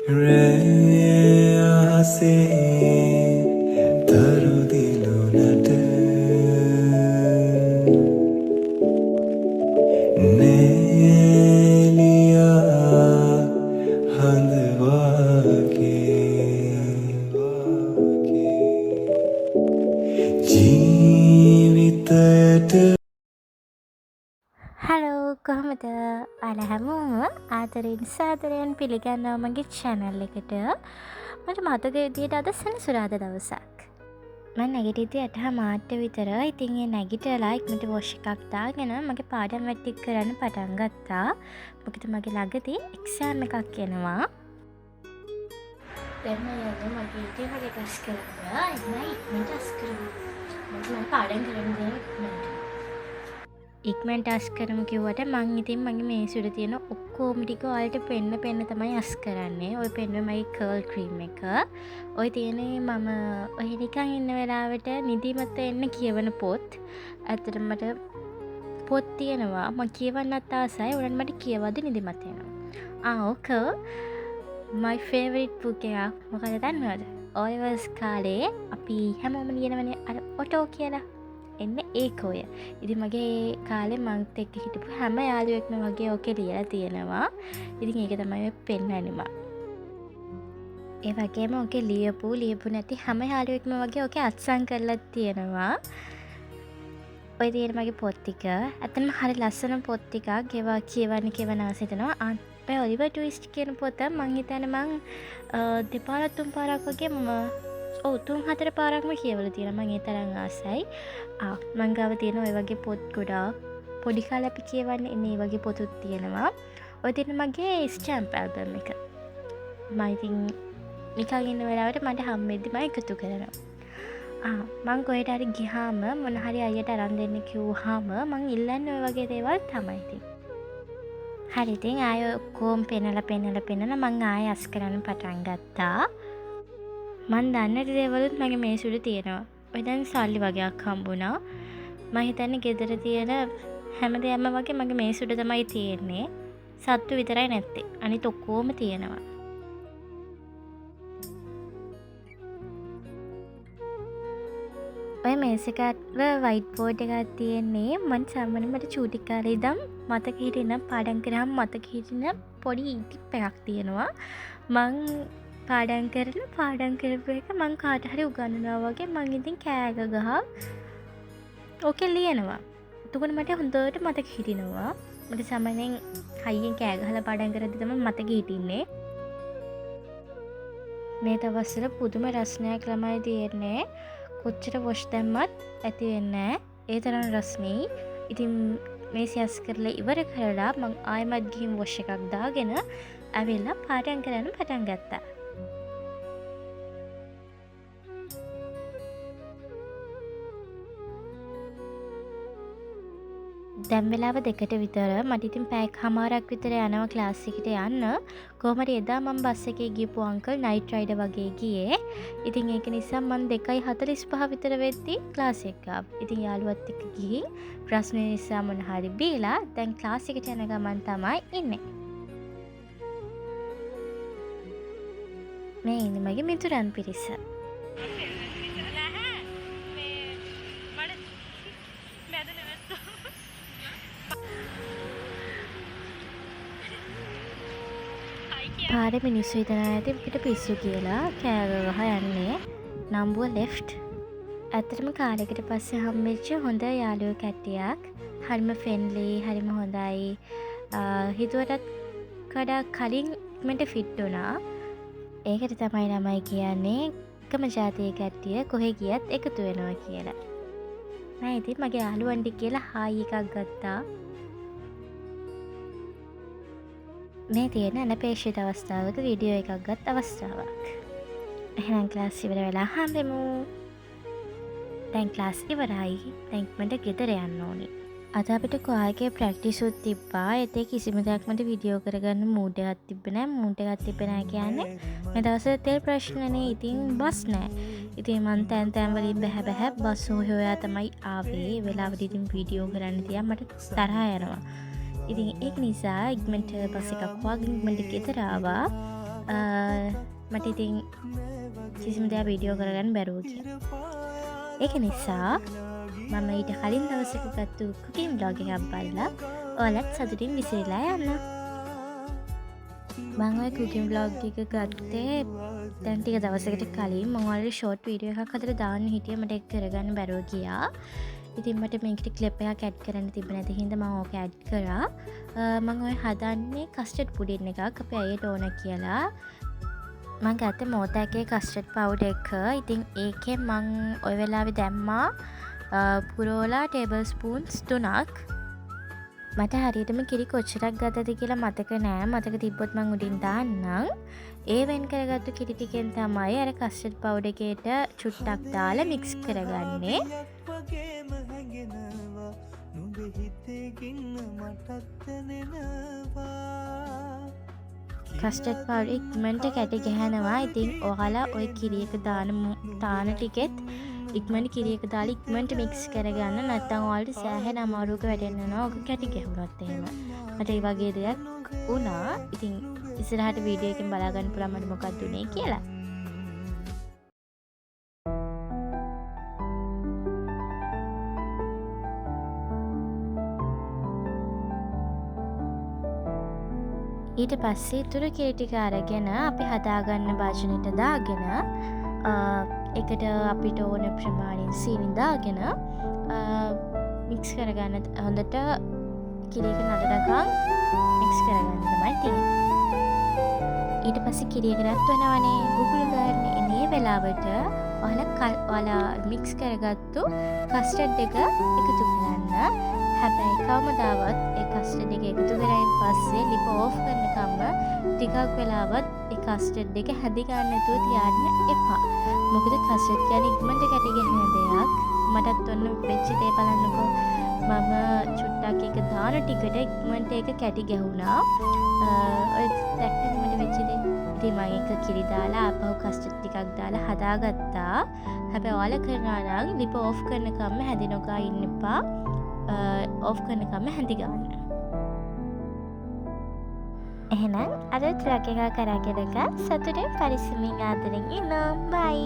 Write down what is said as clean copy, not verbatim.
Reyase tarudilunata Nelia handwake ජීවිතයට hello කොහොමද ඔයාලා හැමෝම ආදරෙන් සාදරයෙන් පිළිගන්නවා මගේ channel එකට. මට මතක විදියට අද සෙනසුරාදා දවසක්. මම නැගිටිද්දි 8:00 විතර. ඉතින් ඒ නැගිටලා ඉක්මනට වොෂ් එකක් දාගෙන මගේ පාඩම් වැඩ ටික කරන්න පටන් ගත්තා. මොකද මගේ ළඟදී එක්සෑම් එකක් එනවා. දැන් මම යන්නේ මගේ ඉතින් හරි ටස් කරලා එන්නයි ඉක්මනට ටස් කරමු. මම පාඩම් කරන්න දෙන්න ඉක්මනට අස් කරමු කිව්වට මං ඉතින් මගේ මේසෙට තියෙන ඔක්කොම ටික ඔයාලට පෙන්න තමයි අස් කරන්නේ. ඔය පෙන්නුවේ මගේ කර්ල් ක්‍රීම් එක. ඔය තියෙන්නේ මම ඔය නිකන් ඉන්න වෙලාවට නිදිමත එන්න කියවන පොත්. ඇත්තටම මට පොත් තියෙනවා. මම කියවන්නත් ආසයි. උනත් මට කියවද්දි නිදිමත එනවා. ඕක my favorite book එකක්. මොකද දන්නවද? ඔයවස් කාලේ අපි හැමෝම ලියනවනේ අර ඔටෝ කියලා. එන්න ඒක ඔය. ඉතින් මගේ කාලේ මංත් එක්ක හිටපු හැම යාළුවෙක්ම වගේ ඕකේ ලියලා තියෙනවා. ඉතින් ඒක තමයි මේ පෙන්නන්නේ මම. ඒ වගේම ඕකේ ලියපු නැති හැම යාළුවෙක්ම වගේ ඕකේ අත්සන් කරලා තියෙනවා. ඔය තියෙන මගේ පොත් ටික. ඇත්තටම හරි ලස්සන පොත් ටිකක්. ඒවා කියවන්න ආස හිතෙනවා. ඔය ඔලිවර් ට්විස්ට් කියන පොත මං හිතන්නේ මං දෙපාරක් තුන් පාරක් වගේ මම 3-4 පාරක්ම කියවලා තියෙනවා. මම ඒ තරම් ආසයි. මං ගාව තියෙන ඔය වගේ පොත් ගොඩාක් පොඩි කාලේ අපි කියවන්නේ ඉන්නේ මේ වගේ පොතුත් තියෙනවා. ඔය තියෙන මගේ ස්ටැම්ප් ඇල්බම් එක. මම ඉතින් නිකන් ඉන්න වෙලාවට මට හම්බෙද්දි මම එකතු කරනවා. මං කොහෙට හරි ගියාම මොන හරි අයියට අරන් දෙන්න කිව්වහම මං ඉල්ලන්නේ ඔය වගේ දේවල් තමයි ඉතින්. හරි ඉතින් ආය ඔක්කොම පෙන්නලා මං ආය අස් කරන්න පටන් ගත්තා. මන් දන්න දේවලුත් මගේ මේසුට තියෙනවා. ඔය දැන් සල්ලි වගේක් හම්බුණා. මම හිතන්නේ ගෙදර තියෙන හැම දෙයක්ම වගේ මගේ මේසුට තමයි තියෙන්නේ. සත්තු විතරයි නැත්තේ. අනිත් ඔක්කොම තියෙනවා. ඔය මේස එකට වයිට් බෝඩ් එකක් තියෙන්නේ. මම සාමාන්‍යයෙන් මට චූටි කාලේ ඉඳන් මතක හිටින පාඩම් කරාම මතක හිටින පොඩි ටිප් එකක් තියෙනවා. මං පාඩම් කරපු එක මං කාට හරි උගන්වනවා වගේ මං ඉතින් කෑග ගහ ඕකේ ලියනවා. එතකොට මට හොඳට මතක හිටිනවා. මට සාමාන්‍යයෙන් හයියෙන් කෑ ගහලා පාඩම් කරද්දි තමයි මතක හිටින්නේ. මේ දවස්වල පුදුම රසණයක් ළමයි තියෙන්නේ. කොච්චර වොෂ් දැම්මත් ඇති වෙන්නේ නැහැ. ඒ තරම් රස්නේ. ඉතින් මේ සියස් කරලා ඉවර කරලා මං ආයෙමත් ගිහින් වොෂ් එකක් දාගෙන ඇවිල්ලා පාඩම් කරන්න පටන් ගත්තා. දැන් වෙලාව 2ට විතර. මට ඉතින් පැයකමාරක් විතර යනවා ක්ලාස් එකට යන්න. කොහොම හරි එදා මම බස් එකේ ගිහපු අංකල් නයිට් රයිඩර් වගේ ගියේ. ඉතින් ඒක නිසා මම 2:45 විතර වෙද්දි ක්ලාස් එක ආවා. ඉතින් යාළුවත් එක්ක ගිහින් ප්‍රශ්න නිසා මොන හරි බීලා දැන් ක්ලාස් එකට යන ගමන් තමයි ඉන්නේ. මේ ඉන්නේ මගේ මිතුරන් පිරිස. පාරේ මිනිස්සු හිතනවා ඇති අපිට පිස්සු කියලා කෑ ගහ යන්නේ නම්බුව ලෙෆ්ට්. ඇත්තටම කාලෙකට පස්සේ හම්බෙච්ච හොඳ යාළුවෝ කට්ටියක්. හරිම ෆ්‍රෙන්ඩ්ලි, හරිම හොඳයි. හිතුවටත් වඩා කලින් ඉක්මනට ෆිට වුණා. ඒකට තමයි ළමයි කියන්නේ එකම ජාතියේ කට්ටිය කොහෙ ගියත් එකතු වෙනවා කියලා. මම ඉතින් මගේ යාළුවන්ට කියලා හායි එකක් ගත්තා. මේ තියෙන අනපේක්ෂිත අවස්ථාවක වීඩියෝ එකක් ගත් අවස්ථාවක්. එහෙනම් ක්ලාස් ඉවර වෙලා හම්බෙමු. දැන් ක්ලාස් ඉවරයි. දැන් ඉක්මනට ගෙදර යන්න ඕනේ. අද අපිට කොහාගේ ප්‍රැක්ටිස් උත් තිබ්බා. ඒතේ කිසිම දෙයක් මට වීඩියෝ කරගන්න මූඩ් එකක් තිබ්බේ නැහැ. මූඩ් එකක් තිබ්බේ නැහැ කියන්නේ මේ දවස්වල තෙල් ප්‍රශ්නනේ. ඉතින් බස් නැහැ. ඉතින් මං තැන් වලින් බැහැ බස් හොයා තමයි ආවේ. වෙලාවට ඉතින් වීඩියෝ කරන්න තියා මට තරහා යනවා. ඉතින් ඒක නිසා ඉක්මනට බස් එකක් වගේ ඉක්මනට ගෙදර ආවා. මට ඉතින් කිසිම දෙයක් වීඩියෝ කරගන්න බැරුව ගියා. ඒක නිසා මම ඊට කලින් දවසක ගත්තු කුකින් බ්ලොග් එකක් බලලා ඔයාලත් සතුටින් විසිරලා යන්න. මම ඔය කුකින් බ්ලොග් එක ගත්තේ දැන් ටික දවසකට කලින්. මම ඔයාලට ෂෝට් වීඩියෝ එකක් හදලා දාන්න හිටියා. මට ඒක කරගන්න බැරුව ගියා. ඉතින් මට මේකට ක්ලිප් එකක් ඇඩ් කරන්න තිබ්බ නැති හින්දා මම ඕක ඇඩ් කරා. මම ඔය හදන්නේ කස්ටර්ඩ් පුඩින් එකක් අපේ අයියට ඕන කියලා. මම ගත්තේ මෝතෑකේ කස්ටර්ඩ් පවුඩර් එක. ඉතින් ඒකේ මම ওই වෙලාවේ දැම්මා පුරෝලා ටේබල් ස්පූන්ස් 3ක්. මට හරියටම කිරි කොච්චරක් ගත්තද කියලා මතක නෑ. මතක තිබ්බොත් මං උඩින් දාන්නම්. ඒ වෙන් කරගත්තු කිරි ටිකෙන් තමයි අර කස්ටර්ඩ් පවුඩර් එකට චුට්ටක් දාලා මික්ස් කරගන්නේ. කස්ටර්ඩ් පවුඩර් ඉක්මනට කැටි ගහනවා. ඉතින් ඔයාලා ওই කිරි එක දාන ටිකෙත් ඉක්මනට කිරි එක දාලා ඉක්මනට මික්ස් කරගන්න. නැත්නම් ඔයාලට සෑහෙන අමාරුවක වැටෙනවා ඔක කැටි ගැහුනොත් එහෙම. මට ඒ වගේ දෙයක් වුණා. ඉතින් ඉස්සරහට වීඩියෝ එකෙන් බලා ගන්න පුළුවන් මට මොකක්ද උනේ කියලා. ඊට පස්සේ ඉතුරු කිරි ටික අරගෙන අපි හදාගන්න භාජනෙට දාගෙන එකට අපිට ඕන ප්‍රමාණයෙන් සීනි දාගෙන මික්ස් කරගන්න. හොඳට කිරි එක නඩනකම් මික්ස් කරගන්න තමයි තියෙන්නේ. ඊට පස්සේ කිරි එක රත් වෙනවනේ බුබුලු ගන්න. එනේ වෙලාවට ඔයාලා මික්ස් කරගත්තු කස්ටර්ඩ් එක එකතු කරන්න. හැබැයි කවමදාවත් ඒ කස්ටර්ඩ් එක එකතු කරායින් පස්සේ ලිප ඕෆ් කරනකම්ම ටිකක් වෙලාවත් ඒ කස්ටර්ඩ් එක හැදි ගන්න නැතුව තියන්න එපා. මොකද කස්ටර්ඩ් කියන්නේ ඉක්මනට කැටි ගහන දෙයක්. මටත් ඔන්න වෙච්ච දේ බලන්නකෝ. මම චුට්ටක් එක දාන ටිකට ඉක්මනට ඒක කැටි ගැහුණා. ඔය දැක්කද මට වෙච්ච දේ? ඉතින් මම එක කිරි දාලා ආපහු කස්ටර්ඩ් ටිකක් දාලා හදාගත්තා. හැබැයි ඔයාලා කරනවා නම් ලිප ඕෆ් කරනකම්ම හැදි නොගා ඉන්න එපා. ඕෆ් කරනකම්ම හැදි ගන්න. එහෙනම් අද ට්‍රක් එක කරගෙන සතුටින් පරිස්සමින් ආදරෙන් ඉන්න. බයි.